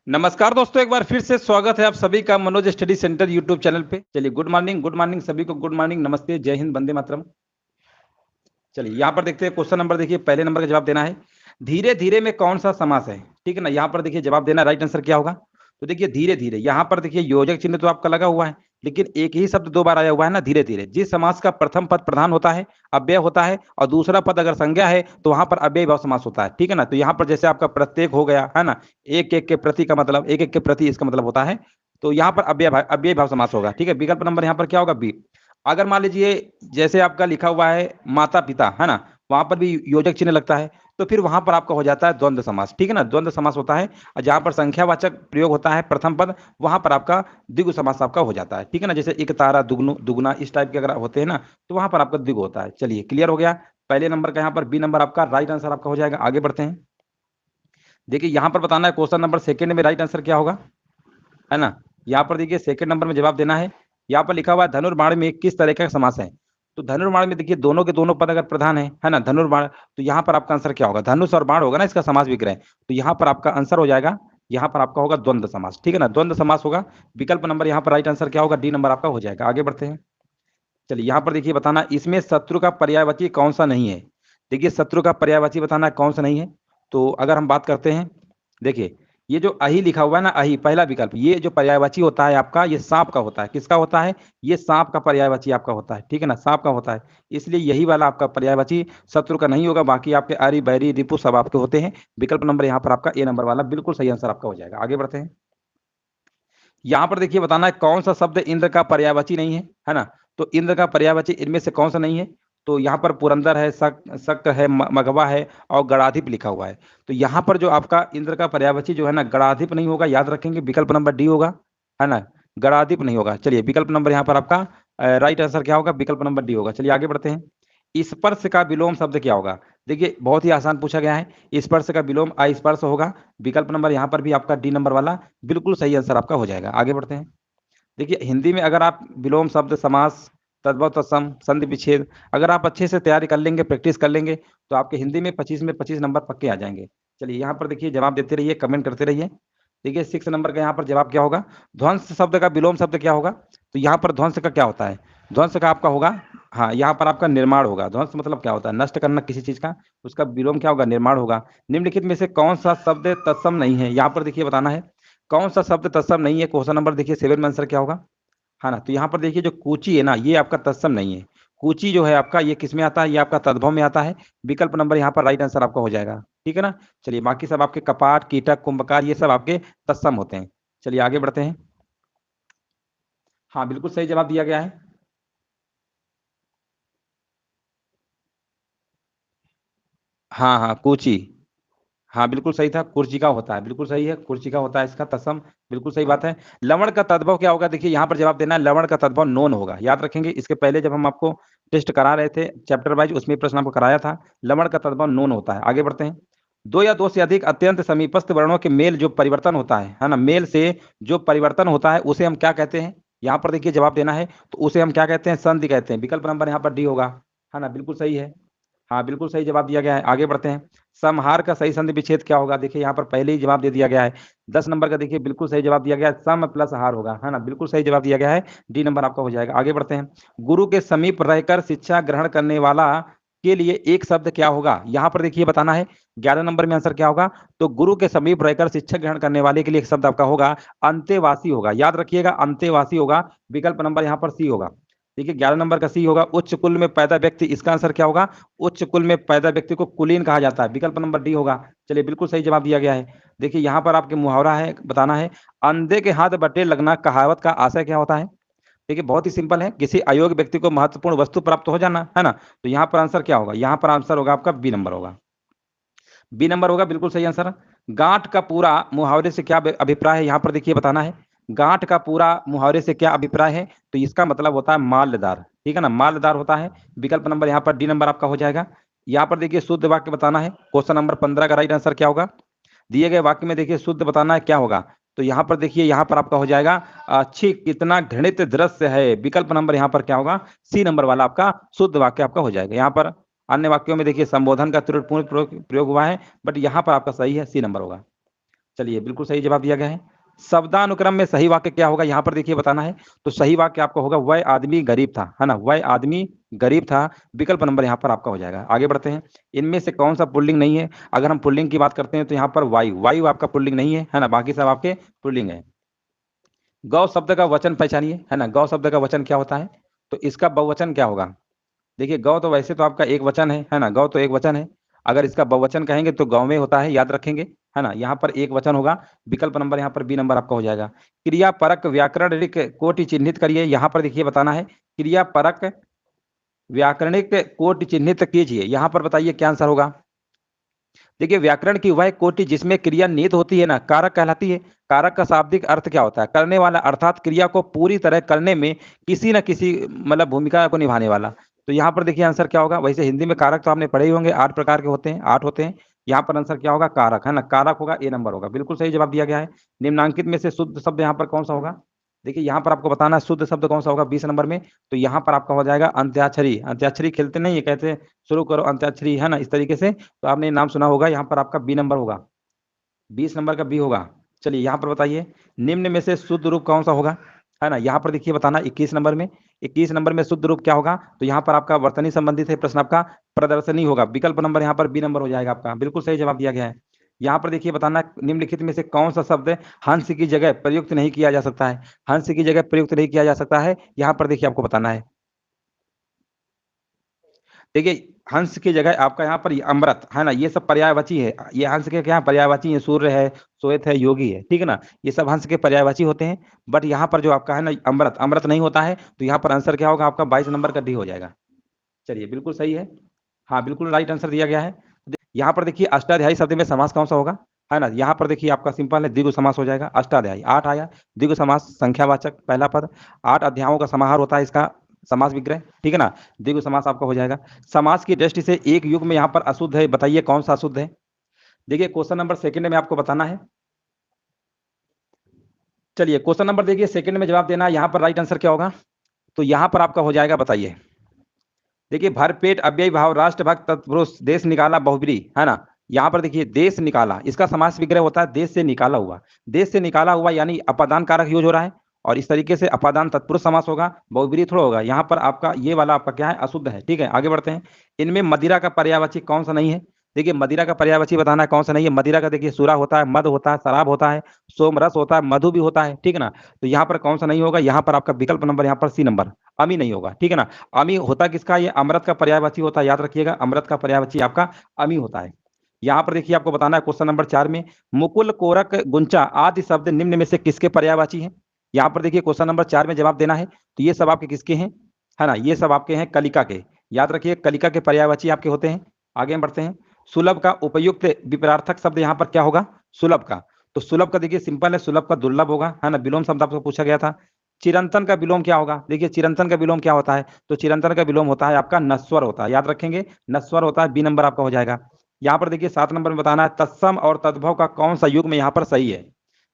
नमस्कार दोस्तों, एक बार फिर से स्वागत है आप सभी का Manoj study centre YouTube channel पे। चलिए गुड मॉर्निंग सभी को, गुड मॉर्निंग, नमस्ते, जय हिंद, वंदे मातरम। चलिए यहाँ पर देखते हैं क्वेश्चन नंबर, देखिए पहले नंबर का जवाब देना है। धीरे धीरे में कौन सा समास है? ठीक है ना, यहाँ पर देखिए जवाब देना, राइट आंसर क्या होगा? तो देखिए धीरे धीरे, यहाँ पर देखिए योजक चिन्ह तो आपका लगा हुआ है, लेकिन एक ही शब्द दो बार आया हुआ है ना, धीरे धीरे। जिस समास का प्रथम पद प्रधान होता है, अव्यय होता है, और दूसरा पद अगर संज्ञा है तो वहां पर अव्यय भाव समास होता है। ठीक है ना, तो यहाँ पर जैसे आपका प्रत्येक हो गया है ना, एक एक के प्रति का मतलब, एक एक के प्रति इसका मतलब होता है, तो यहाँ पर अव्यय भाव समास होगा। ठीक है, विकल्प नंबर यहाँ पर क्या होगा? बी। अगर मान लीजिए जैसे आपका लिखा हुआ है माता पिता, है ना, वहां पर भी योजक चिन्ह लगता है, तो फिर वहां पर आपका हो जाता है द्वंद्व समास। ठीक है ना, द्वंद्व समास होता है, और जहां पर संख्यावाचक प्रयोग होता है प्रथम पद, वहां पर आपका द्विगु समास आपका हो जाता है। ठीक है ना, जैसे एक तारा दुगनु दुगुना, इस टाइप के अगर होते हैं ना, तो वहां पर आपका द्विगु होता है। चलिए क्लियर हो गया पहले नंबर का, यहाँ पर बी नंबर आपका राइट आंसर आपका हो जाएगा। आगे बढ़ते हैं। देखिए यहाँ पर बताना है क्वेश्चन नंबर सेकंड में राइट आंसर क्या होगा, है ना। यहाँ पर देखिए सेकंड नंबर में जवाब देना है। यहाँ पर लिखा हुआ है धनुर्बाण में किस तरह का समास है? तो धनुर्बाण में देखिए दोनों के दोनों पद अगर प्रधान है ना, धनुर्बाण, तो यहाँ पर आपका आंसर क्या होगा? धनुष और बाण होगा ना, इसका समास विग्रह, तो यहाँ पर आपका आंसर हो जाएगा, यहाँ पर आपका होगा द्वंद्व समास। ठीक है ना, द्वंद्व समास होगा। विकल्प नंबर यहाँ पर राइट आंसर क्या होगा? डी नंबर आपका हो जाएगा। आगे बढ़ते हैं। चलिए यहाँ पर देखिए बताना, इसमें शत्रु का पर्यायवाची कौन सा नहीं है? देखिए शत्रु का पर्यायवाची बताना है कौन सा नहीं है। तो अगर हम बात करते हैं, देखिए ये जो अहि लिखा हुआ है ना, अहि पहला विकल्प, ये जो पर्यायवाची होता है आपका, ये सांप का होता है। किसका होता है? ये सांप का पर्यायवाची आपका होता है। ठीक है ना, सांप का होता है, इसलिए यही वाला आपका पर्यायवाची शत्रु का नहीं होगा। बाकी आपके अरि बैरी रिपु सब आपके होते हैं। विकल्प नंबर यहाँ पर आपका ए नंबर वाला बिल्कुल सही आंसर आपका हो जाएगा। आगे बढ़ते हैं। यहाँ पर देखिए बताना है कौन सा शब्द इंद्र का पर्यायवाची नहीं है ना। तो इंद्र का पर्यायवाची इनमें से कौन सा नहीं है? तो यहाँ पर पुरंदर है, शक है, मघवा है, और गणाधिप लिखा हुआ है। तो यहाँ पर जो आपका इंद्र का पर्यायवाची जो है ना, गणाधिप नहीं होगा, याद रखेंगे, विकल्प नंबर डी होगा, है ना। गणाधिप नहीं होगा। चलिए विकल्प नंबर यहाँ पर आपका राइट आंसर क्या होगा? विकल्प नंबर डी होगा। चलिए आगे बढ़ते हैं। स्पर्श का विलोम शब्द क्या होगा? देखिए बहुत ही आसान पूछा गया है। स्पर्श का विलोम अस्पर्श होगा। विकल्प नंबर यहाँ पर भी आपका डी नंबर वाला बिल्कुल सही आंसर आपका हो जाएगा। आगे बढ़ते हैं। देखिए हिंदी में अगर आप विलोम शब्द, समास, तद्भव तत्सम, संधि विच्छेद, अगर आप अच्छे से तैयारी कर लेंगे, प्रैक्टिस कर लेंगे, तो आपके हिंदी में 25 में 25 नंबर पक्के आ जाएंगे। चलिए यहाँ पर देखिए जवाब देते रहिए, कमेंट करते रहिए। देखिए 6 नंबर का यहाँ पर जवाब क्या होगा? ध्वंस शब्द का विलोम शब्द क्या होगा? तो यहाँ पर ध्वंस का क्या होता है? ध्वंस का आपका होगा, हाँ, यहाँ पर आपका निर्माण होगा। ध्वंस मतलब क्या होता है? नष्ट करना किसी चीज का, उसका विलोम क्या होगा? निर्माण होगा। निम्नलिखित में से कौन सा शब्द तत्सम नहीं है? यहाँ पर देखिए बताना है कौन सा शब्द तत्सम नहीं है। क्वेश्चन नंबर देखिए 7 में आंसर क्या होगा, है ना। तो यहाँ पर देखिए जो कूची है ना, ये आपका तत्सम नहीं है। कूची जो है आपका, ये किस में आता है? ये आपका तद्भव में आता है। विकल्प नंबर यहाँ पर राइट आंसर आपका हो जाएगा। ठीक है ना। चलिए बाकी सब आपके कपाट, कीटक, कुंभकार, ये सब आपके तत्सम होते हैं। चलिए आगे बढ़ते हैं। हाँ बिल्कुल सही जवाब दिया गया है। हाँ हाँ, कूची, हाँ बिल्कुल सही था। कुर्चिका होता है, बिल्कुल सही है, कुर्चिका होता है इसका तत्सम, बिल्कुल सही बात है। लवण का तद्भव क्या होगा? देखिए यहाँ पर जवाब देना है, लवण का तद्भव नोन होगा। याद रखेंगे, इसके पहले जब हम आपको टेस्ट करा रहे थे चैप्टर वाइज, उसमें प्रश्न आपको कराया था, लवण का तद्भव नोन होता है। आगे बढ़ते हैं। दो या दो से अधिक अत्यंत समीपस्थ वर्णों के मेल जो परिवर्तन होता है ना, मेल से जो परिवर्तन होता है उसे हम क्या कहते हैं? यहाँ पर देखिए जवाब देना है, तो उसे हम क्या कहते हैं? संधि कहते हैं। विकल्प नंबर यहाँ पर डी होगा, है ना, बिल्कुल सही है। हाँ बिल्कुल सही जवाब दिया गया है। आगे बढ़ते हैं। समहार का सही संधि विच्छेद क्या होगा? देखिए यहाँ पर पहले ही जवाब दे दिया गया है। 10 नंबर का देखिए बिल्कुल सही जवाब दिया गया है, सम प्लस हार होगा, है ना, बिल्कुल सही जवाब दिया गया है। डी नंबर आपका हो जाएगा। आगे बढ़ते हैं। गुरु के समीप रहकर शिक्षा ग्रहण करने वाला के लिए एक शब्द क्या होगा? यहाँ पर देखिए बताना है 11 नंबर में आंसर क्या होगा? तो गुरु के समीप रहकर शिक्षा ग्रहण करने वाले के लिए एक शब्द आपका होगा अंतेवासी होगा। याद रखिएगा, अंतेवासी होगा। विकल्प नंबर यहाँ पर सी होगा। देखिए 11 नंबर का सी होगा, उच्च कुल में पैदा व्यक्ति, इसका आंसर क्या होगा? उच्च कुल में पैदा व्यक्ति को कुलीन कहा जाता है। विकल्प नंबर डी होगा। चलिए बिल्कुल सही जवाब दिया गया है। देखिए यहाँ पर आपके मुहावरा है, बताना है, अंधे के हाथ बटेर लगना कहावत का आशय क्या होता है? देखिए बहुत ही सिंपल है, किसी अयोग्य व्यक्ति को महत्वपूर्ण वस्तु प्राप्त हो जाना, है ना। तो यहाँ पर आंसर क्या होगा? यहाँ पर आंसर होगा आपका बी नंबर होगा, बी नंबर होगा, बिल्कुल सही आंसर। गांठ का पूरा मुहावरे से क्या अभिप्राय है? यहाँ पर देखिए बताना है, गांठ का पूरा मुहावरे से क्या अभिप्राय है? तो इसका मतलब होता है मालदार। ठीक है ना, मालदार होता है। विकल्प नंबर यहाँ पर डी नंबर आपका हो जाएगा। यहाँ पर देखिए शुद्ध वाक्य बताना है। क्वेश्चन नंबर 15 का राइट आंसर क्या होगा? दिए गए वाक्य में देखिए शुद्ध बताना है क्या होगा। तो यहाँ पर देखिए, यहाँ पर आपका हो जाएगा अच्छी कितना घृणित दृश्य है। विकल्प नंबर यहाँ पर क्या होगा? सी नंबर वाला आपका शुद्ध वाक्य आपका हो जाएगा। यहाँ पर अन्य वाक्यों में देखिए संबोधन का त्रुटिपूर्ण प्रयोग हुआ है, बट यहाँ पर आपका सही है, सी नंबर होगा। चलिए बिल्कुल सही जवाब दिया गया है। शब्दानुक्रम में सही वाक्य क्या होगा यहाँ पर देखिए बताना है। तो सही वाक्य आपका होगा वह आदमी गरीब था, है ना, वह आदमी गरीब था। विकल्प नंबर यहाँ पर आपका हो जाएगा। आगे बढ़ते हैं। इनमें से कौन सा पुल्लिंग नहीं है? अगर हम पुल्लिंग की बात करते हैं तो यहाँ पर वायु, वायु आपका पुल्लिंग नहीं है ना, बाकी सब आपके पुल्लिंग है। गौ शब्द का वचन पहचानिए, है ना, गौ शब्द का वचन क्या होता है? तो इसका बहुवचन क्या होगा? देखिए गौ तो वैसे तो आपका एक वचन है ना, गौ तो एक वचन है। अगर इसका बहुवचन कहेंगे तो गौ में होता है, याद रखेंगे, है ना। यहाँ पर एक वचन होगा। विकल्प नंबर यहाँ पर बी नंबर आपका हो जाएगा। क्रिया परक व्याकरणिक कोटि चिन्हित करिए। यहाँ पर देखिए बताना है, क्रिया परक व्याकरणिक कोटि चिन्हित कीजिए। यहाँ पर बताइए क्या आंसर होगा। देखिए व्याकरण की वह कोटि जिसमें क्रिया निहित होती है ना, कारक कहलाती है। कारक का शाब्दिक अर्थ क्या होता है? करने वाला, अर्थात क्रिया को पूरी तरह करने में किसी न किसी मतलब भूमिका को निभाने वाला। तो यहाँ पर देखिए आंसर क्या होगा। वैसे हिंदी में कारक तो आपने पढ़े ही होंगे, 8 प्रकार के होते हैं, 8 होते हैं। यहाँ पर आंसर क्या होगा? कारक, है ना, कारक होगा, ए नंबर होगा। बिल्कुल सही जवाब दिया गया है। निम्नांकित में से शुद्ध शब्द यहाँ पर कौन सा होगा? देखिए यहाँ पर आपको बताना है शुद्ध शब्द कौन सा होगा 20 नंबर में। तो यहाँ पर आपका हो जाएगा अंत्याक्षरी। अंत्याक्षरी खेलते नहीं है, कहते हैं शुरू करो अंत्याक्षरी, है ना, इस तरीके से। तो आपने नाम सुना होगा। यहाँ पर आपका बी नंबर होगा, 20 नंबर का बी होगा। चलिए यहाँ पर बताइए निम्न में से शुद्ध रूप कौन सा होगा, है ना। यहाँ पर देखिए बताना 21 नंबर में, 21 नंबर में शुद्ध रूप क्या होगा? तो यहाँ पर आपका वर्तनी संबंधित है प्रश्न, आपका प्रदर्शनी होगा। विकल्प नंबर यहाँ पर बी नंबर हो जाएगा आपका। बिल्कुल सही जवाब दिया गया है। यहाँ पर देखिए बताना निम्नलिखित में से कौन सा शब्द हंस की जगह प्रयुक्त नहीं किया जा सकता है? हंस की जगह प्रयुक्त नहीं किया जा सकता है, यहाँ पर देखिए आपको बताना है। देखिए हंस की जगह आपका यहाँ पर अमृत, है ना, ये सब पर्यायवाची है। ये हंस के क्या पर्यायवाची है? सूर्य है, श्वेत है, योगी है, ठीक है ना, ये सब हंस के पर्यायवाची होते हैं। बट यहाँ पर जो आपका है ना अमृत, अमृत नहीं होता है। तो यहाँ पर आंसर क्या होगा आपका? 22 नंबर का डी हो जाएगा। चलिए बिल्कुल सही है, हाँ बिल्कुल राइट आंसर दिया गया है। यहाँ पर देखिए अष्टाध्यायी शब्द में समास कौन सा होगा, है ना। यहाँ पर देखिए आपका सिंपल है, द्विगु समास हो जाएगा। अष्टाध्यायी 8 आया, द्विगु समास संख्यावाचक पहला पद, 8 अध्यायों का समाहार होता है इसका समास विग्रह, ठीक है ना। द्विगु समास आपका हो जाएगा। समास की दृष्टि से एक युग में यहाँ पर अशुद्ध है, बताइए कौन सा अशुद्ध है? देखिए क्वेश्चन नंबर सेकंड में आपको बताना है। चलिए क्वेश्चन नंबर देखिए सेकंड में जवाब देना है। यहाँ पर राइट आंसर क्या होगा? तो यहाँ पर आपका हो जाएगा, बताइए। देखिए भरपेट अव्ययी भाव राष्ट्रभक्त तत्पुरुष देश निकाला बहुब्री, है ना। यहाँ पर देखिए देश निकाला, इसका समास विग्रह होता है देश से निकाला हुआ। देश से निकाला हुआ यानी अपादान कारक यूज हो रहा है, और इस तरीके से अपादान तत्पुरुष समास होगा, बहुब्री थोड़ा होगा। यहाँ पर आपका ये वाला आपका क्या है? अशुद्ध है, ठीक है। आगे बढ़ते हैं। इनमें मदिरा का पर्यायवाची कौन सा नहीं है? देखिए मदिरा का पर्यायवाची बताना है कौन सा नहीं है। मदिरा का देखिए सुरा होता है, मद होता है, शराब होता है, सोमरस होता है, मधु भी होता है, ठीक है ना। तो यहाँ पर कौन सा नहीं होगा? यहाँ पर आपका विकल्प नंबर यहाँ पर सी नंबर, अमी नहीं होगा, ठीक है ना। अमी होता किसका? ये अमृत का पर्यायवाची होता है, याद रखिएगा, अमृत का पर्यायवाची आपका अमी होता है। यहाँ पर देखिए आपको बताना है क्वेश्चन नंबर 4 में, मुकुल, कोरक, गुंचा आदि शब्द निम्न में से किसके पर्यायवाची हैं? यहाँ पर देखिए क्वेश्चन नंबर 4 में जवाब देना है। तो ये सब आपके किसके हैं, है ना, ये सब आपके हैं कलिका के। याद रखिए कलिका के पर्यायवाची आपके होते हैं। आगे हम बढ़ते हैं। सुलभ का उपयुक्त विपरार्थक शब्द यहाँ पर क्या होगा? सुलभ का। तो सुलभ का देखिए सिंपल है, सुलभ का दुर्लभ होगा, है ना। विलोम शब्द आपसे पूछा गया था। चिरंतन का विलोम क्या होगा? देखिए चिरंतन का विलोम क्या होता है? तो चिरंतन का विलोम होता है आपका नस्वर होता है, याद रखेंगे, नस्वर होता है। बी नंबर आपका हो जाएगा। यहाँ पर देखिए 7 नंबर में बताना है तत्सम और तद्भव का कौन सा युग में यहाँ पर सही है?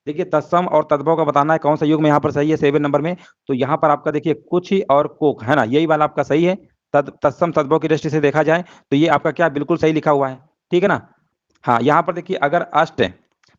देखिए तत्सम और तद्भव का बताना है कौन सा युग में यहाँ पर सही है 7 नंबर में। तो यहाँ पर आपका देखिए कुछ ही और कोक, है ना, यही वाला आपका सही है। तत्सम तद्भव की दृष्टि से देखा जाए तो ये आपका क्या बिल्कुल सही लिखा हुआ है, ठीक है ना। हाँ यहाँ पर देखिए अगर अष्ट,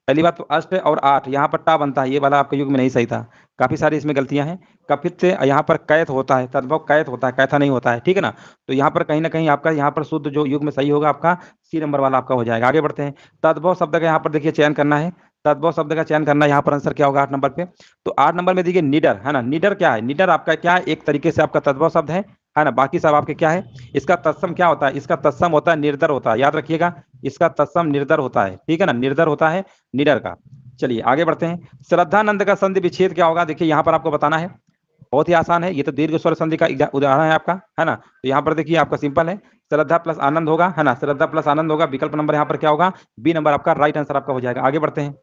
पहली बात तो अष्ट और 8 यहाँ पर टा बनता है, ये वाला आपके युग में नहीं सही था। काफी सारी इसमें गलतियां हैं। कपित से यहाँ पर कैत होता है, तद्भव कैत होता है, कैथा नहीं होता है, ठीक है ना। तो यहाँ पर कहीं ना कहीं आपका यहाँ पर शुद्ध जो युग में सही होगा आपका सी नंबर वाला आपका हो जाएगा। आगे बढ़ते हैं। तद्भव शब्द का यहाँ पर देखिए चयन करना है। तद्भव शब्द का चयन करना है, यहाँ पर आंसर क्या होगा 8 नंबर पे? तो 8 नंबर में देखिए निडर, है ना। निडर क्या है? निडर आपका क्या है? एक तरीके से आपका तद्भव शब्द है ना। बाकी सब आपके क्या है? इसका तत्सम क्या होता है? इसका तत्सम होता है निर्दर होता है, याद रखिएगा, इसका तत्सम निर्दर होता है, ठीक है ना, निर्दर होता है निडर का। चलिए आगे बढ़ते हैं। श्रद्धानंद का संधि विच्छेद क्या होगा? देखिए यहाँ पर आपको बताना है, बहुत ही आसान है, ये तो दीर्घ स्वर संधि का उदाहरण है आपका, है ना। तो यहाँ पर देखिए आपका सिंपल है, श्रद्धा प्लस आनंद होगा, है ना, श्रद्धा प्लस आनंद होगा। विकल्प नंबर यहाँ पर क्या होगा? बी नंबर आपका राइट आंसर आपका हो जाएगा। आगे बढ़ते हैं।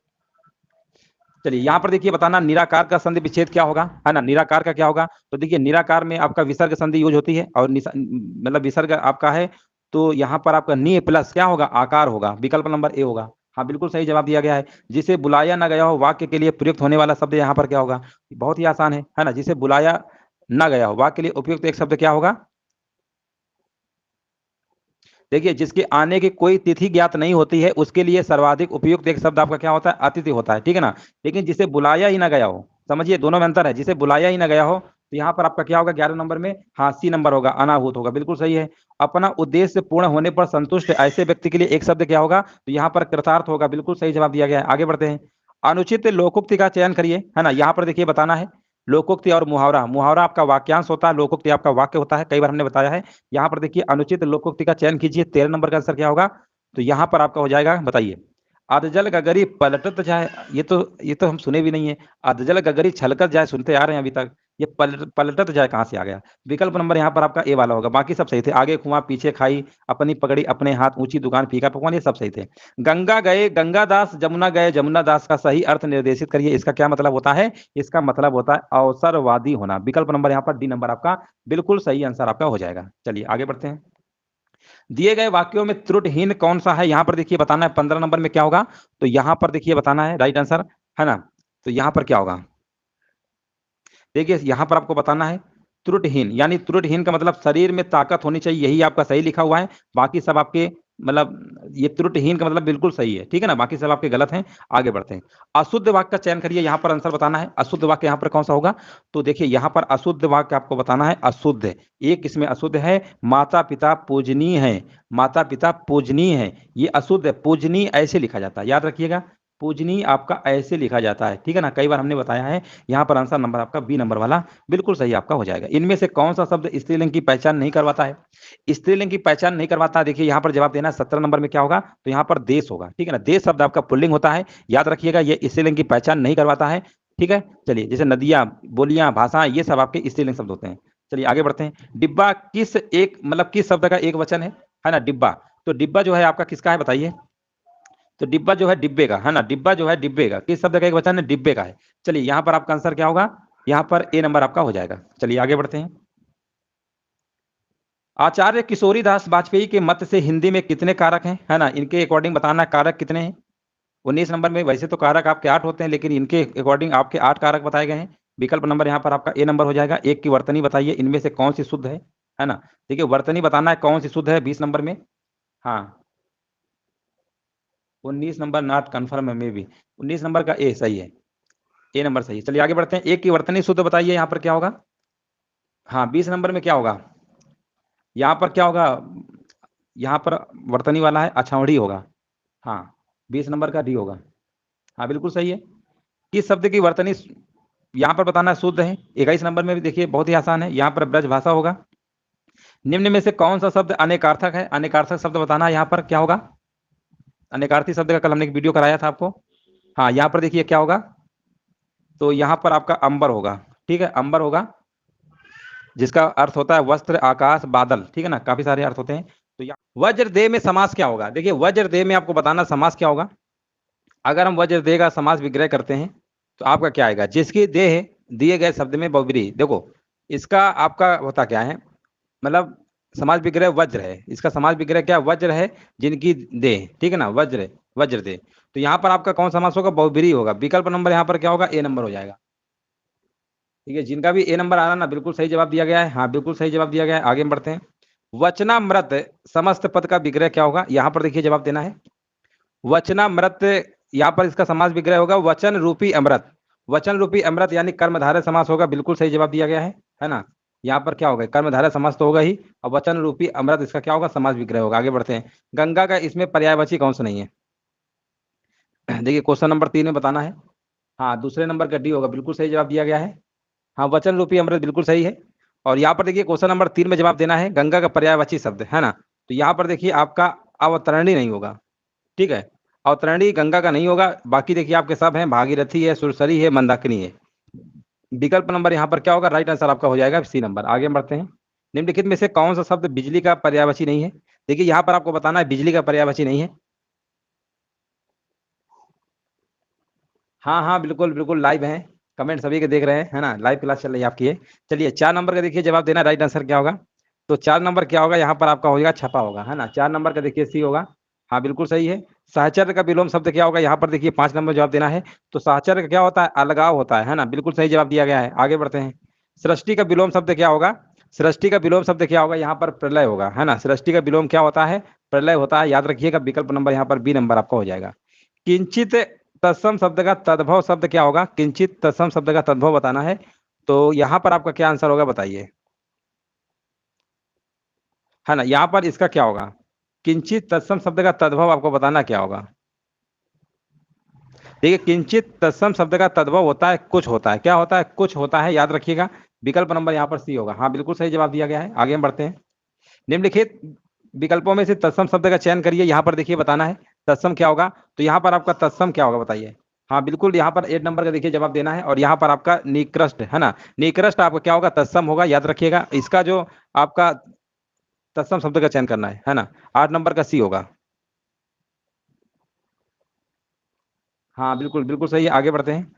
चलिए यहाँ पर देखिए बताना निराकार का संधि विच्छेद क्या होगा, है ना, निराकार का क्या होगा? तो देखिए निराकार में आपका विसर्ग संधि यूज होती है, और मतलब विसर्ग आपका है, तो यहाँ पर आपका नि प्लस क्या होगा? आकार होगा। विकल्प नंबर ए होगा। हाँ बिल्कुल सही जवाब दिया गया है। जिसे बुलाया ना गया हो वाक्य के लिए प्रयुक्त होने वाला शब्द यहाँ पर क्या होगा? बहुत ही आसान है ना। जिसे बुलाया ना गया हो वाक्य के लिए उपयुक्त एक शब्द क्या होगा? देखिए, जिसके आने की कोई तिथि ज्ञात नहीं होती है, उसके लिए सर्वाधिक उपयुक्त एक शब्द आपका क्या होता है? अतिथि होता है, ठीक है ना? लेकिन जिसे बुलाया ही ना गया हो, समझिए दोनों में अंतर है। जिसे बुलाया ही ना गया हो, तो यहाँ पर आपका क्या होगा 11 नंबर में? हाँ, सी नंबर होगा, अनाहूत होगा, बिल्कुल सही है। अपना उद्देश्य पूर्ण होने पर संतुष्ट ऐसे व्यक्ति के लिए एक शब्द क्या होगा? तो यहाँ पर कृतार्थ होगा, बिल्कुल सही जवाब दिया गया है। आगे बढ़ते हैं। अनुचित लोकोक्ति का चयन करिए, है ना? यहाँ पर देखिए बताना है लोकोक्ति और मुहावरा। मुहावरा आपका वाक्यांश होता है, लोकोक्ति आपका वाक्य होता है, कई बार हमने बताया है। यहाँ पर देखिए अनुचित लोकोक्ति का चयन कीजिए, 13 नंबर का आंसर क्या होगा? तो यहाँ पर आपका हो जाएगा, बताइए। अधजल गगरी पलटत जाए, ये तो हम सुने भी नहीं है। अधजल गगरी छलकत जाए सुनते आ रहे हैं अभी तक, ये पलटत जाए कहाँ से आ गया? विकल्प नंबर यहाँ पर आपका ए वाला होगा, बाकी सब सही थे। आगे कुआं पीछे खाई, अपनी पकड़ी अपने हाथ, ऊंची दुकान फीका पकवान, ये सब सही थे। गंगा गए गंगादास, जमुना गए जमुना दास का सही अर्थ निर्देशित करिए। इसका क्या मतलब होता है? इसका मतलब होता है अवसरवादी होना। विकल्प नंबर यहाँ पर डी नंबर आपका बिल्कुल सही आंसर आपका हो जाएगा। चलिए आगे बढ़ते हैं। दिए गए वाक्यों में त्रुटिहीन कौन सा है? यहाँ पर देखिए बताना है 15 नंबर में क्या होगा? तो यहाँ पर देखिए बताना है राइट आंसर, है ना? तो यहाँ पर क्या होगा? देखिए यहाँ पर आपको बताना है त्रुटिहीन, यानी त्रुटिहीन का मतलब शरीर में ताकत होनी चाहिए, यही आपका सही लिखा हुआ है। बाकी सब आपके मतलब ये त्रुटिहीन का मतलब बिल्कुल सही है, ठीक है ना? बाकी सब आपके गलत हैं। आगे बढ़ते हैं। अशुद्ध वाक्य का चयन करिए, यहाँ पर आंसर बताना है अशुद्ध वाक्य यहाँ पर कौन सा होगा? तो देखिए यहाँ पर अशुद्ध वाक्य आपको बताना है अशुद्ध। एक इसमें अशुद्ध है, माता पिता पूजनीय है। माता पिता पूजनीय है, ये अशुद्ध है। पूजनीय ऐसे लिखा जाता है, याद रखिएगा। पूजनीय आपका ऐसे लिखा जाता है, ठीक है ना? कई बार हमने बताया है। यहाँ पर आंसर नंबर आपका बी नंबर वाला बिल्कुल सही आपका हो जाएगा। इनमें से कौन सा शब्द स्त्रीलिंग की पहचान नहीं करवाता है? स्त्रीलिंग की पहचान नहीं करवाता है, देखिए यहाँ पर जवाब देना है 17 नंबर में क्या होगा? तो यहाँ पर देश होगा, ठीक है ना? देश शब्द आपका पुल्लिंग होता है, याद रखिएगा। ये स्त्रीलिंग की पहचान नहीं करवाता है, ठीक है। चलिए, जैसे नदियां, बोलियां, भाषाएं, ये सब आपके स्त्रीलिंग शब्द होते हैं। चलिए आगे बढ़ते हैं। डिब्बा किस एक मतलब किस शब्द का एक वचन है ना? डिब्बा। तो डिब्बा जो है आपका किसका है बताइए? तो डिब्बा जो है डिब्बे का, है ना? डिब्बा जो है डिब्बे का, किस शब्द का एक वचन है? डिब्बे का है। चलिए यहाँ पर आपका आंसर क्या होगा? यहाँ पर ए नंबर आपका हो जाएगा। चलिए आगे बढ़ते हैं। आचार्य किशोरीदास वाजपेयी के मत से हिंदी में कितने कारक हैं, है ना? इनके अकॉर्डिंग बताना कारक कितने हैं। 19 नंबर में। वैसे तो कारक आपके 8 होते हैं, लेकिन इनके अकॉर्डिंग आपके 8 कारक बताए गए हैं। विकल्प नंबर यहाँ पर आपका ए नंबर हो जाएगा। एक की वर्तनी बताइए, इनमें से कौन सी शुद्ध है ना? देखिए वर्तनी बताना है कौन सी शुद्ध है 20 नंबर में। हाँ, 19 नंबर नॉट कन्फर्म है, मे बी 19 नंबर का ए सही है, ए नंबर सही है। चलिए आगे बढ़ते हैं। एक की वर्तनी शुद्ध बताइए, यहाँ पर क्या होगा? हाँ, 20 नंबर में क्या होगा? यहाँ पर क्या होगा? यहाँ पर वर्तनी वाला है, अछावड़ी होगा। हाँ, 20 नंबर का डी होगा। हाँ बिल्कुल सही है। किस शब्द की वर्तनी यहाँ पर बताना शुद्ध है? 21 नंबर में भी देखिए बहुत ही आसान है, यहाँ पर ब्रज भाषा होगा। निम्न में से कौन सा शब्द अनेकार्थक है? अनेकार्थक शब्द बताना है, यहाँ पर क्या होगा? अनेकार्थी शब्द का कल हमने एक वीडियो कराया था आपको। हाँ, यहाँ पर देखिए क्या होगा? तो यहाँ पर आपका अंबर होगा, ठीक है, अंबर होगा, जिसका अर्थ होता है वस्त्र, आकाश, बादल, ठीक है ना? काफी सारे अर्थ होते हैं। तो यहाँ वज्रदेह में समास क्या होगा? देखिए वज्रदेह में आपको बताना समास क्या होगा। अगर हम वज्रदेह का समास विग्रह करते हैं तो आपका क्या आएगा? जिसकी देह दिए गए शब्द में बहुब्रीहि। देखो इसका आपका होता क्या है, मतलब समाज विग्रह वज्र है, इसका समाज विग्रह क्या? वज्र है, जिनकी देह, ठीक है ना? वज्र, वज्र देह। तो यहाँ पर आपका कौन समास होगा? बहुब्रीहि होगा। विकल्प नंबर यहाँ पर क्या होगा? ए नंबर हो जाएगा। ठीक है, जिनका भी ए नंबर आ रहा ना, बिल्कुल सही जवाब दिया गया है। हाँ बिल्कुल सही जवाब दिया गया है। आगे हम बढ़ते हैं। वचनामृत समस्त पद का विग्रह क्या होगा? यहाँ पर देखिए जवाब देना है वचनामृत। यहाँ पर इसका समास विग्रह होगा वचन रूपी अमृत। वचन रूपी अमृत यानी कर्मधारय समास होगा, बिल्कुल सही जवाब दिया गया है ना? यहाँ पर क्या होगा? कर्मधारय समास तो होगा ही, और वचन रूपी अमृत इसका क्या होगा? समास विग्रह होगा। आगे बढ़ते हैं। गंगा का इसमें पर्यायवाची कौन सा नहीं है? देखिए क्वेश्चन नंबर 3 में बताना है। हाँ, दूसरे नंबर का डी होगा, बिल्कुल सही जवाब दिया गया है। हाँ, वचन रूपी अमृत बिल्कुल सही है। और यहाँ पर देखिए क्वेश्चन नंबर 3 में जवाब देना है गंगा का पर्यायवाची शब्द, है ना? तो यहाँ पर देखिए आपका अवतरणी नहीं होगा, ठीक है? अवतरणी गंगा का नहीं होगा। बाकी देखिए आपके सब हैं, भागीरथी है, सुरसरी है, मंदाकिनी है। विकल्प नंबर यहाँ पर क्या होगा? राइट आंसर आपका हो जाएगा सी नंबर। आगे हम बढ़ते हैं। निम्नलिखित में से कौन सा शब्द बिजली का पर्यायवाची नहीं है? देखिए यहाँ पर आपको बताना है बिजली का पर्यायवाची नहीं है। हाँ हाँ बिल्कुल बिल्कुल, लाइव है, कमेंट सभी के देख रहे हैं, है ना? लाइव क्लास चल रही है आपकी है। चलिए 4 नंबर का देखिए जवाब देना, राइट आंसर क्या होगा? तो 4 नंबर क्या होगा? यहाँ पर आपका होगा छपा होगा, है ना? 4 नंबर का देखिए सी होगा। हाँ बिल्कुल सही है। साहचर्य का विलोम शब्द क्या होगा? यहाँ पर देखिए 5 नंबर जवाब देना है। तो साहचर्य का क्या होता है? अलगाव होता है ना? बिल्कुल सही जवाब दिया गया है। आगे बढ़ते हैं। सृष्टि का विलोम शब्द क्या होगा? सृष्टि का विलोम शब्द क्या होगा? यहाँ पर प्रलय होगा, है ना? सृष्टि का विलोम क्या होता है? प्रलय होता है, याद रखिएगा। विकल्प नंबर यहाँ पर बी नंबर आपका हो जाएगा। किंचित तत्सम शब्द का तद्भव शब्द क्या होगा? किंचित तत्सम शब्द का तद्भव बताना है, तो यहाँ पर आपका क्या आंसर होगा बताइए, है ना। यहाँ पर इसका क्या होगा? किंचित तत्सम शब्द का तद्भव आपको बताना क्या होगा। देखिए, किंचित तत्सम शब्द का तद्भव होता है कुछ होता है। क्या होता है? कुछ होता है, याद रखिएगा। विकल्प नंबर यहाँ पर सी होगा। हाँ, बिल्कुल सही जवाब दिया गया है। आगे हम बढ़ते हैं। निम्नलिखित विकल्पों में से तत्सम शब्द का चयन करिए। यहाँ पर देखिए बताना है तत्सम क्या होगा, तो यहाँ पर आपका तत्सम क्या होगा बताइए। हाँ, बिल्कुल, यहाँ पर 8 नंबर का देखिए जवाब देना है, और यहाँ पर आपका निकृष्ट, है ना। निकृष्ट आपका क्या होगा? तत्सम होगा, याद रखिएगा। इसका जो आपका तत्सम शब्द का चयन करना है ना। 8 नंबर का सी होगा। हाँ, बिल्कुल बिल्कुल सही है। आगे बढ़ते हैं।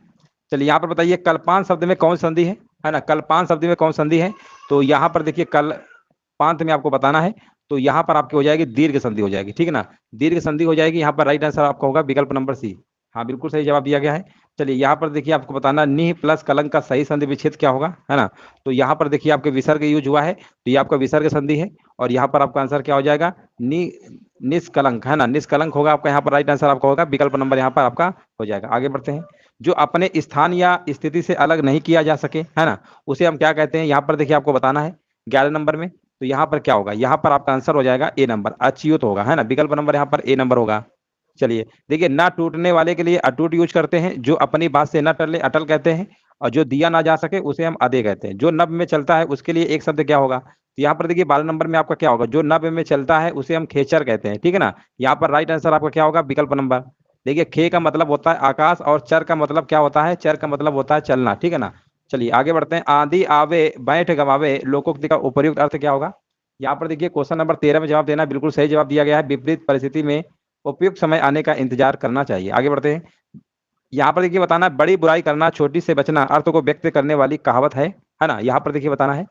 चलिए, यहाँ पर बताइए कल्पांत शब्द में कौन संधि है ना। कल्पांत शब्द में कौन संधि है, तो यहाँ पर देखिए कल्पांत में आपको बताना है, तो यहाँ पर आपकी हो जाएगी दीर्घ संधि हो जाएगी, ठीक है ना। दीर्घ संधि हो जाएगी। यहाँ पर राइट आंसर आपका होगा विकल्प नंबर सी। हाँ, बिल्कुल सही जवाब दिया गया है। चलिए, यहाँ पर देखिए आपको बताना निह प्लस कलंक का सही संधि विच्छेद क्या होगा, है ना। तो यहाँ पर देखिए आपके विसर्ग यूज हुआ है, तो ये आपका विसर्ग संधि है, और यहाँ पर आपका आंसर क्या हो जाएगा? नि निष्कलंक, है ना। निष्कलंक होगा आपका। यहाँ पर राइट आंसर आपका होगा विकल्प नंबर यहाँ पर आपका हो जाएगा। आगे बढ़ते हैं। जो अपने स्थान या स्थिति से अलग नहीं किया जा सके, है ना, उसे हम क्या कहते हैं? यहाँ पर देखिए आपको बताना है 11 नंबर में, तो यहाँ पर क्या होगा? यहाँ पर आपका आंसर हो जाएगा ए नंबर, अच्युत होगा, है ना। विकल्प नंबर यहाँ पर ए नंबर होगा। चलिए, देखिए, ना टूटने वाले के लिए अटूट यूज करते हैं, जो अपनी बात से न टले अटल कहते हैं, और जो दिया ना जा सके उसे हम अदे कहते हैं। जो नभ में चलता है उसके लिए एक शब्द क्या होगा? तो यहाँ पर देखिए 12 नंबर में आपका क्या होगा? जो नभ में चलता है उसे हम खेचर कहते हैं, ठीक है ना। यहाँ पर राइट आंसर आपका क्या होगा? विकल्प नंबर। देखिए, खे का मतलब होता है आकाश, और चर का मतलब क्या होता है? चर का मतलब होता है चलना, ठीक है ना। चलिए, आगे बढ़ते हैं। आंधी आवे बैठ गवावे लोकोक्ति का उपयुक्त अर्थ क्या होगा? यहाँ पर देखिए क्वेश्चन नंबर 13 में जवाब देना, बिल्कुल सही जवाब दिया गया है। विपरीत परिस्थिति में उपयुक्त समय आने का इंतजार करना चाहिए। आगे बढ़ते हैं। यहाँ पर देखिए बताना, बड़ी बुराई करना छोटी से बचना अर्थ को व्यक्त करने वाली कहावत है ना। यहाँ पर देखिए बताना है,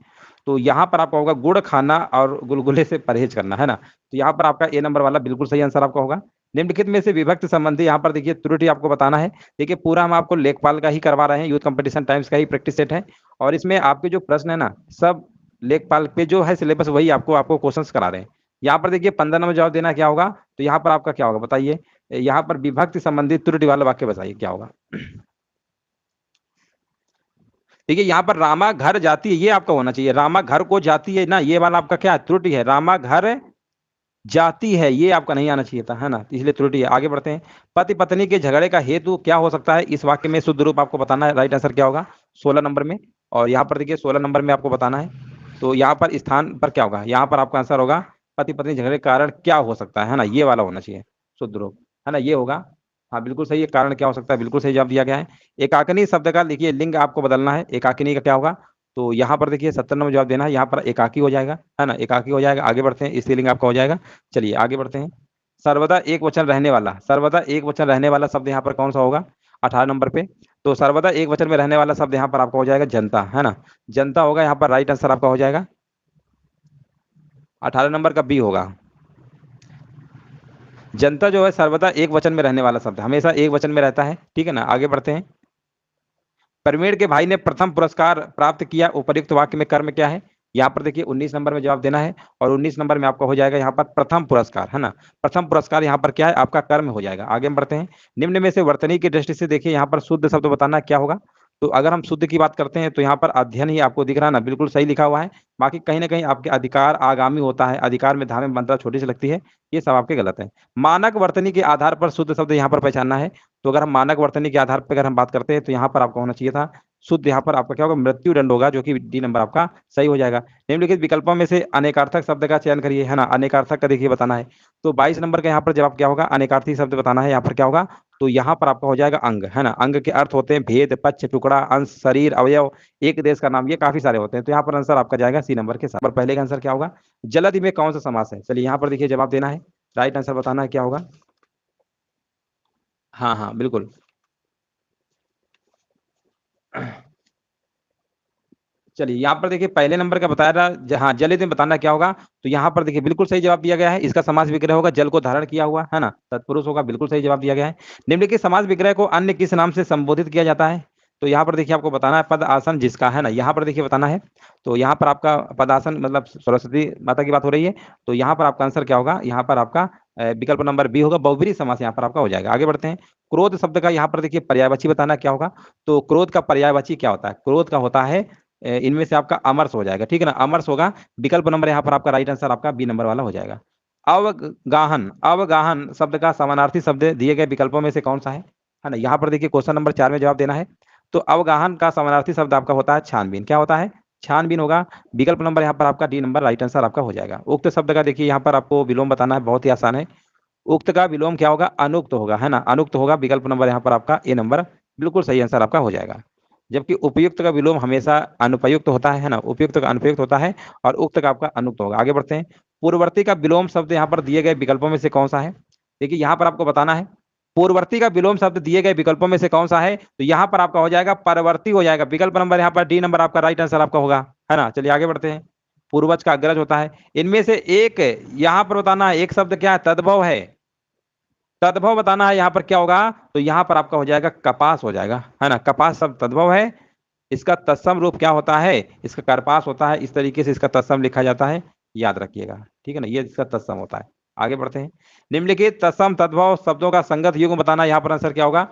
तो यहाँ पर आपका होगा गुड़ खाना और गुलगुले से परहेज करना, है ना। तो यहाँ पर आपका ए नंबर वाला बिल्कुल सही आंसर आपका होगा। निम्नलिखित में से विभक्ति संबंधी यहाँ पर देखिए त्रुटि आपको बताना है। देखिए, पूरा हम आपको लेखपाल का ही करवा रहे हैं, यूथ कंपटीशन टाइम्स का ही प्रैक्टिस सेट है, और इसमें आपके जो प्रश्न है ना, सब लेखपाल पे जो है सिलेबस वही आपको आपको क्वेश्चंस करा रहे हैं। यहाँ पर देखिए 15 नंबर जवाब देना क्या होगा, तो यहाँ पर आपका क्या होगा बताइए। यहाँ पर विभक्ति संबंधित त्रुटि वाला वाक्य बताइए क्या होगा। देखिए, यहाँ पर रामा घर जाती है, ये आपका होना चाहिए। रामा घर को जाती है ना, ये वाला आपका क्या है? त्रुटि है। रामा घर जाती है, ये आपका नहीं आना चाहिए था, है ना, इसलिए त्रुटि है। आगे बढ़ते हैं। पति पत्नी के झगड़े का हेतु क्या हो सकता है? इस वाक्य में शुद्ध रूप आपको बताना है। राइट आंसर क्या होगा? 16 नंबर में, और यहाँ पर देखिए 16 नंबर में आपको बताना है, तो यहाँ पर स्थान पर क्या होगा? यहाँ पर आपका आंसर होगा पति पत्नी झगड़े के कारण क्या हो सकता है ना, ये वाला होना चाहिए शुद्ध रूप, है ना, ये होगा। हाँ, बिल्कुल सही है। कारण क्या हो सकता है, बिल्कुल सही जवाब दिया गया है। एकाकिनी शब्द का लिखिए लिंग आपको बदलना है। एकाकिनी का क्या होगा? तो यहाँ पर देखिए 70 नंबर जवाब देना है। यहाँ पर एकाकी हो जाएगा, है ना, एकाकी हो जाएगा। आगे बढ़ते हैं। स्त्रीलिंग आपका हो जाएगा। चलिए, आगे बढ़ते हैं। सर्वदा एक वचन रहने वाला, सर्वदा एक वचन रहने वाला शब्द यहाँ पर कौन सा होगा? 18 नंबर पे, तो सर्वदा एक वचन में रहने वाला शब्द यहाँ पर आपका हो जाएगा जनता, है ना। जनता होगा यहाँ पर राइट आंसर आपका हो जाएगा। 18 नंबर का बी होगा। जनता जो है सर्वदा एक वचन में रहने वाला शब्द, हमेशा एक वचन में रहता है, ठीक है ना। आगे बढ़ते हैं। प्रवीण के भाई ने प्रथम पुरस्कार प्राप्त किया, उपर्युक्त वाक्य में कर्म क्या है? यहाँ पर देखिए 19 नंबर में जवाब देना है, और 19 नंबर में आपका हो जाएगा यहाँ पर प्रथम पुरस्कार, है ना। प्रथम पुरस्कार यहाँ पर क्या है? आपका कर्म हो जाएगा। आगे हम बढ़ते हैं। निम्न में से वर्तनी की दृष्टि से देखिए यहाँ पर शुद्ध शब्द बताना क्या होगा? तो अगर हम शुद्ध की बात करते हैं तो यहाँ पर अध्ययन ही आपको दिख रहा है ना, बिल्कुल सही लिखा हुआ है। बाकी कहीं ना कहीं आपके अधिकार आगामी होता है, अधिकार में धामे मात्रा छोटी सी लगती है, ये सब आपके गलत है। मानक वर्तनी के आधार पर शुद्ध शब्द यहाँ पर पहचानना है, तो अगर हम मानक वर्तनी के आधार पर अगर हम बात करते हैं तो यहाँ पर आपका होना चाहिए था शुद्ध, यहाँ पर आपका क्या होगा? मृत्यु दंड होगा, जो कि डी नंबर आपका सही हो जाएगा। निम्नलिखित विकल्पों में से अनेकार्थक शब्द का चयन करिए, है ना। अनेकार्थक का देखिए बताना है, तो 22 नंबर का यहाँ पर जवाब क्या होगा? अनेकार्थी शब्द बताना है। यहाँ पर क्या होगा? तो यहाँ पर आपका हो जाएगा अंग, है ना। अंग के अर्थ होते हैं भेद, पक्ष, टुकड़ा, अंश, शरीर, अवयव, एक देश का नाम, ये काफी सारे होते हैं। तो यहाँ पर आंसर आपका जाएगा सी नंबर के साथ। पहले का आंसर क्या होगा? जलधि में कौन सा समास है? चलिए, यहाँ पर देखिए जवाब देना है, राइट आंसर बताना है क्या होगा। हाँ हाँ, बिल्कुल। चलिए, यहाँ पर देखिए पहले नंबर का बताया रहा, हाँ, जलित में बताना क्या होगा, तो यहाँ पर देखिए बिल्कुल सही जवाब दिया गया है। इसका समास विग्रह होगा जल को धारण किया हुआ, है ना, तत्पुरुष होगा, बिल्कुल सही जवाब दिया गया है। निम्नलिखित समास विग्रह को अन्य किस नाम से संबोधित किया जाता है? तो यहाँ पर देखिए आपको बताना है पद आसन जिसका, है ना, यहाँ पर देखिए बताना है। तो यहाँ पर आपका पद आसन मतलब सरस्वती माता की बात हो रही है। तो यहाँ पर आपका आंसर क्या होगा, यहाँ पर आपका विकल्प नंबर बी होगा, बहुब्रीहि समास यहाँ पर आपका हो जाएगा। आगे बढ़ते हैं। क्रोध शब्द का यहाँ पर देखिए पर्यायवाची बताना क्या होगा। तो क्रोध का पर्यायवाची क्या होता है, क्रोध का होता है इनमें से आपका अमर्ष हो जाएगा, ठीक है ना, अमर्ष होगा। विकल्प नंबर यहाँ पर आपका राइट आंसर आपका बी नंबर वाला हो जाएगा। अवगाहन, अवगाहन शब्द का समानार्थी शब्द दिए गए विकल्पों में से कौन सा है ना। यहाँ पर देखिए क्वेश्चन नंबर 4 में जवाब देना है। तो अवगाहन का समानार्थी शब्द आपका होता है छानबीन, क्या होता है, छानबीन होगा। विकल्प नंबर यहाँ पर आपका डी नंबर राइट आंसर आपका हो जाएगा। उक्त शब्द का देखिए यहाँ पर आपको विलोम बताना है, बहुत ही आसान है। उक्त का विलोम क्या होगा, अनुक्त होगा, है ना, अनुक्त होगा। विकल्प नंबर यहाँ पर आपका ए नंबर बिल्कुल सही आंसर आपका हो जाएगा। जबकि उपयुक्त का विलोम हमेशा अनुपयुक्त होता है ना, उपयुक्त का अनुपयुक्त होता है और उक्त का आपका अनुक्त होगा। आगे बढ़ते हैं। पूर्ववर्ती का विलोम शब्द यहाँ पर दिए गए विकल्पों में से कौन सा है। देखिए यहाँ पर आपको बताना है पूर्ववर्ती का विलोम शब्द दिए गए विकल्पों में से कौन सा है। तो यहाँ पर आपका हो जाएगा परवर्ती हो जाएगा। विकल्प नंबर यहाँ पर डी नंबर आपका राइट आंसर आपका होगा, है ना। चलिए आगे बढ़ते हैं। पूर्वज का अग्रज होता है, इनमें से एक यहाँ पर बताना है, एक शब्द क्या है, तद्भव है। तद्भव बताना है यहाँ पर क्या होगा। तो यहाँ पर आपका हो जाएगा कपास हो जाएगा, है ना, कपास शब्द तद्भव है। इसका तत्सम रूप क्या होता है, इसका कार्पास होता है। इस तरीके से इसका तत्सम लिखा जाता है, याद रखिएगा, ठीक है ना, ये इसका तत्सम होता है। आगे बढ़ते हैं। निम्नलिखित तत्सम तद्भव शब्दों का संगत युग्म बताना, यहाँ पर आंसर क्या होगा।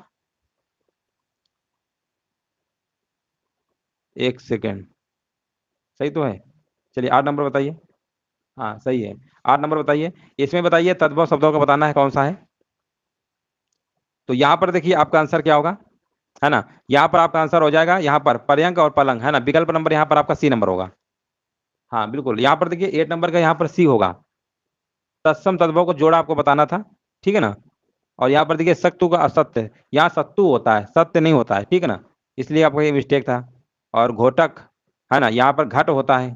एक सेकेंड, सही तो है। चलिए 8 नंबर बताइए। हाँ सही है, 8 नंबर बताइए। इसमें बताइए तद्भव शब्दों का बताना है कौन सा है। तो यहाँ पर देखिए आपका आंसर क्या होगा, है ना, यहाँ पर आपका आंसर हो जाएगा यहाँ पर पर्यंक और पलंग, है ना। विकल्प नंबर यहाँ पर आपका सी नंबर होगा। हाँ बिल्कुल, यहाँ पर देखिए 8 नंबर का यहाँ पर सी होगा। तत्सम तद्भव को जोड़ा आपको बताना था, ठीक है ना। और यहाँ पर देखिए सत्तु का असत्य, यहाँ सत्तु होता है, सत्य नहीं होता है, ठीक है ना, इसलिए आपका ये मिस्टेक था। और घोटक, है ना, यहाँ पर घट होता है।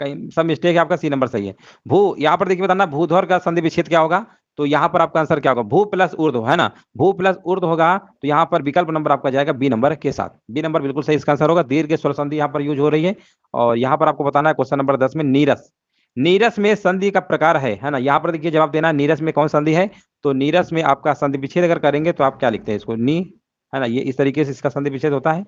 कहीं सब मिस्टेक है, आपका सी नंबर सही है। भू, यहाँ पर देखिए बताना भूधर का संधि विच्छेद क्या होगा। तो यहाँ पर आपका आंसर क्या होगा, भू प्लस ऊर्ध्व, है ना, भू प्लस ऊर्ध्व होगा। तो यहाँ पर विकल्प नंबर आपका जाएगा बी नंबर के साथ, बी नंबर बिल्कुल सही इसका आंसर होगा। दीर्घ स्वर संधि यहाँ पर यूज हो रही है। और यहाँ पर आपको बताना है क्वेश्चन नंबर 10 में नीरस, नीरस में संधि का प्रकार है ना। यहाँ पर देखिए जवाब देना है नीरस में कौन संधि है। तो नीरस में आपका संधि विच्छेद अगर करेंगे तो आप क्या लिखते हैं इसको, नी, है ना, ये इस तरीके से इसका संधि विच्छेद होता है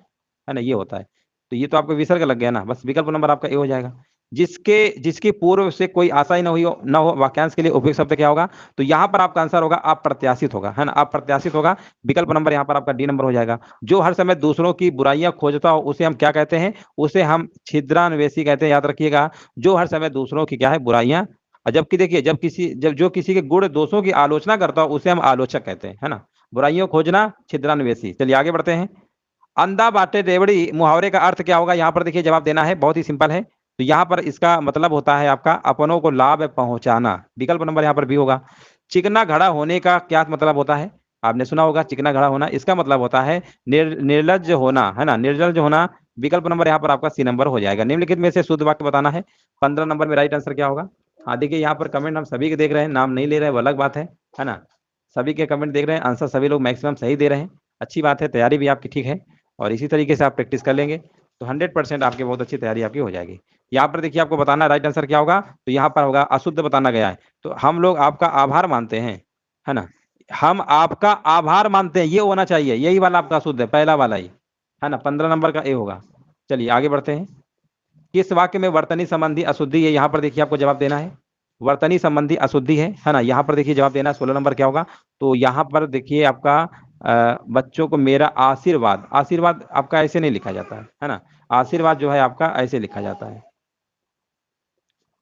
ना, ये होता है। तो ये तो आपका विसर्ग लग गया ना, बस विकल्प नंबर आपका ए हो जाएगा। जिसकी पूर्व से कोई आशा ही न हो वाक्यांश के लिए उपयुक्त शब्द क्या होगा। तो यहाँ पर आपका आंसर होगा अप्रत्याशित होगा, है ना, अप्रत्याशित होगा। विकल्प नंबर यहाँ पर आपका डी नंबर हो जाएगा। जो हर समय दूसरों की बुराइयां खोजता हो उसे हम क्या कहते हैं, उसे हम छिद्रान्वेषी कहते हैं, याद रखिएगा। जो हर समय दूसरों की क्या है, बुराइयां, और जबकि देखिए जब जो किसी के गुण दोषों की आलोचना करता हो उसे हम आलोचक कहते हैं, है ना। बुराइयों खोजना छिद्रान्वेषी। चलिए आगे बढ़ते हैं। अंधा बाटे रेवड़ी मुहावरे का अर्थ क्या होगा। यहाँ पर देखिए जवाब देना है, बहुत ही सिंपल है। तो यहाँ पर इसका मतलब होता है आपका अपनों को लाभ पहुंचाना। विकल्प नंबर यहाँ पर भी होगा। चिकना घड़ा होने का क्या मतलब होता है, आपने सुना होगा चिकना घड़ा होना, इसका मतलब होता है निर्लज होना, है ना, निर्लज होना। विकल्प नंबर यहाँ पर आपका सी नंबर हो जाएगा। निम्नलिखित में से शुद्ध वाक्य बताना है। 15 नंबर में राइट आंसर क्या होगा। हाँ देखिए यहाँ पर कमेंट हम सभी के देख रहे हैं, नाम नहीं ले रहे हैं, वो अलग बात है ना। सभी के कमेंट देख रहे हैं, आंसर सभी लोग मैक्सिमम सही दे रहे हैं, अच्छी बात है, तैयारी भी आपकी ठीक है। और इसी तरीके से आप प्रैक्टिस कर लेंगे तो 100% आपकी बहुत अच्छी तैयारी आपकी हो जाएगी। यहाँ पर देखिए आपको बताना है राइट आंसर क्या होगा। तो यहाँ पर होगा अशुद्ध बताना गया है। तो हम लोग आपका आभार मानते हैं, है ना, हम आपका आभार मानते हैं, ये होना चाहिए, यही वाला आपका अशुद्ध है, पहला वाला ही, है ना, 15 नंबर का ए होगा। चलिए आगे बढ़ते हैं। किस वाक्य में वर्तनी संबंधी अशुद्धि है, यहाँ पर देखिए आपको जवाब देना है। वर्तनी संबंधी अशुद्धि है ना, यहाँ पर देखिए जवाब देना है। 16 नंबर क्या होगा। तो यहाँ पर देखिए आपका बच्चों को मेरा आशीर्वाद, आशीर्वाद आपका ऐसे नहीं लिखा जाता है ना, आशीर्वाद जो है आपका ऐसे लिखा जाता है,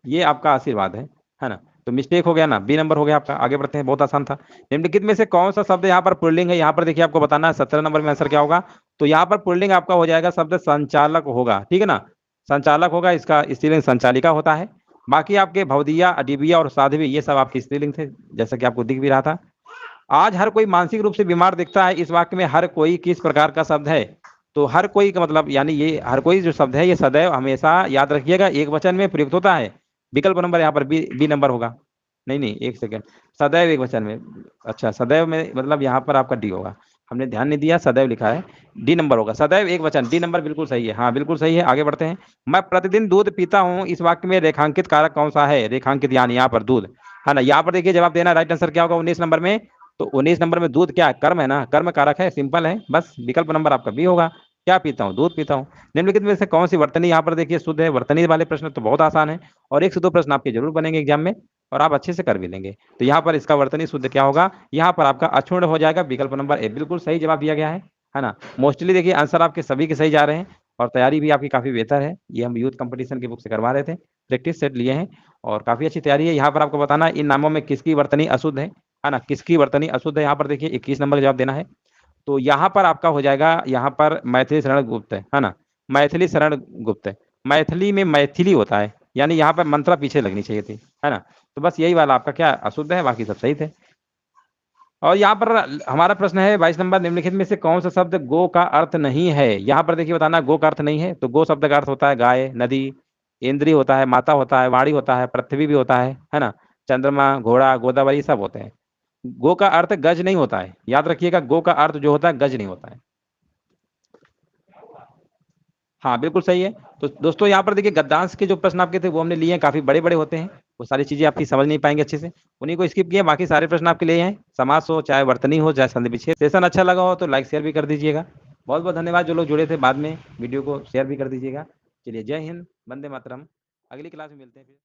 ये आपका आशीर्वाद है ना। तो मिस्टेक हो गया ना, बी नंबर हो गया आपका। आगे बढ़ते हैं, बहुत आसान था। निम्नलिखित में से कौन सा शब्द यहाँ पर पुल्लिंग है, यहाँ पर देखिए आपको बताना है। 17 नंबर में आंसर क्या होगा। तो यहाँ पर पुल्लिंग आपका हो जाएगा शब्द संचालक होगा, ठीक है ना, संचालक होगा। इसका स्त्रीलिंग संचालिका होता है। बाकी आपके भवदिया, अडिबिया और साध्वी ये सब आपके स्त्रीलिंग थे, जैसा कि आपको दिख भी रहा था। आज हर कोई मानसिक रूप से बीमार दिखता है, इस वाक्य में हर कोई किस प्रकार का शब्द है। तो हर कोई का मतलब यानी ये हर कोई जो शब्द है ये सदैव हमेशा याद रखिएगा एक वचन में प्रयुक्त होता है। विकल्प नंबर यहाँ पर बी नंबर होगा। नहीं नहीं एक सेकेंड, सदैव एक वचन में, अच्छा सदैव में मतलब यहाँ पर आपका डी होगा, हमने ध्यान नहीं दिया, सदैव लिखा है, डी नंबर होगा, सदैव एक वचन, डी नंबर बिल्कुल सही है, हाँ बिल्कुल सही है। आगे बढ़ते हैं। मैं प्रतिदिन दूध पीता हूँ, इस वाक्य में रेखांकित कारक कौन सा है, रेखांकित यानी यहाँ पर दूध, है ना। यहाँ पर देखिए जवाब देना, राइट आंसर क्या होगा 19 नंबर में। तो 19 नंबर में दूध क्या है, कर्म है ना, कर्म कारक है, सिंपल है, बस विकल्प नंबर आपका बी होगा। क्या पीता हूँ? दूध पीता हूँ। निम्नलिखित में से कौन सी वर्तनी यहाँ पर देखिए शुद्ध है? वर्तनी वाले प्रश्न तो बहुत आसान है और 1 से 2 प्रश्न आपके जरूर बनेंगे एग्जाम में और आप अच्छे से कर भी लेंगे। तो यहाँ पर इसका वर्तनी शुद्ध क्या होगा? यहाँ पर आपका अक्षुण्ण हो जाएगा, विकल्प नंबर ए बिल्कुल सही जवाब दिया गया है ना? मोस्टली देखिए आंसर आपके सभी के सही जा रहे हैं और तैयारी भी आपकी काफ़ी बेहतर है। ये हम यूथ कंपटीशन की बुक से करवा रहे थे, प्रैक्टिस सेट लिए हैं और काफ़ी अच्छी तैयारी है। यहाँ पर आपको बताना है इन नामों में किसकी वर्तनी अशुद्ध है ना? किसकी वर्तनी अशुद्ध है? यहाँ पर देखिए 21 नंबर का जवाब देना है। तो यहाँ पर आपका हो जाएगा, यहाँ पर मैथिली शरण गुप्त है ना? मैथिली शरण गुप्त है। मैथिली में मैथिली होता है, यानी यहाँ पर मंत्रा पीछे लगनी चाहिए थी, है ना? तो बस यही वाला आपका क्या अशुद्ध है, बाकी सब सही थे। और यहाँ पर हमारा प्रश्न है 22 नंबर, निम्नलिखित में से कौन सा शब्द गो का अर्थ नहीं है? यहाँ पर देखिए बताना गो का अर्थ नहीं है, तो गो शब्द का अर्थ होता है गाय, नदी, इंद्री होता है, माता होता है, वाणी होता है, पृथ्वी भी होता है ना? चंद्रमा, घोड़ा, गोदावरी सब होते हैं। गो का अर्थ गज नहीं होता है, याद रखिएगा, गो का अर्थ जो होता है गज नहीं होता है। हाँ, बिल्कुल सही है। तो दोस्तों यहाँ पर देखिए गद्यांश के जो प्रश्न आपके थे वो हमने लिए हैं, काफ़ी बड़े-बड़े होते हैं। वो सारी चीज़ें आपकी समझ नहीं पाएँगे अच्छे से। उन्हीं को स्किप किए, बाकी सारे प्रश्न आपके लिए हैं। समास हो, चाहे वर्तनी हो, चाहे संधि विच्छेद। सेशन अच्छा लगा हो तो लाइक शेयर भी कर दीजिएगा। बहुत-बहुत धन्यवाद जो लोग जुड़े थे, बाद में वीडियो को शेयर भी कर दीजिएगा। चलिए जय हिंद, वंदे मातरम। अगली क्लास में मिलते हैं फिर।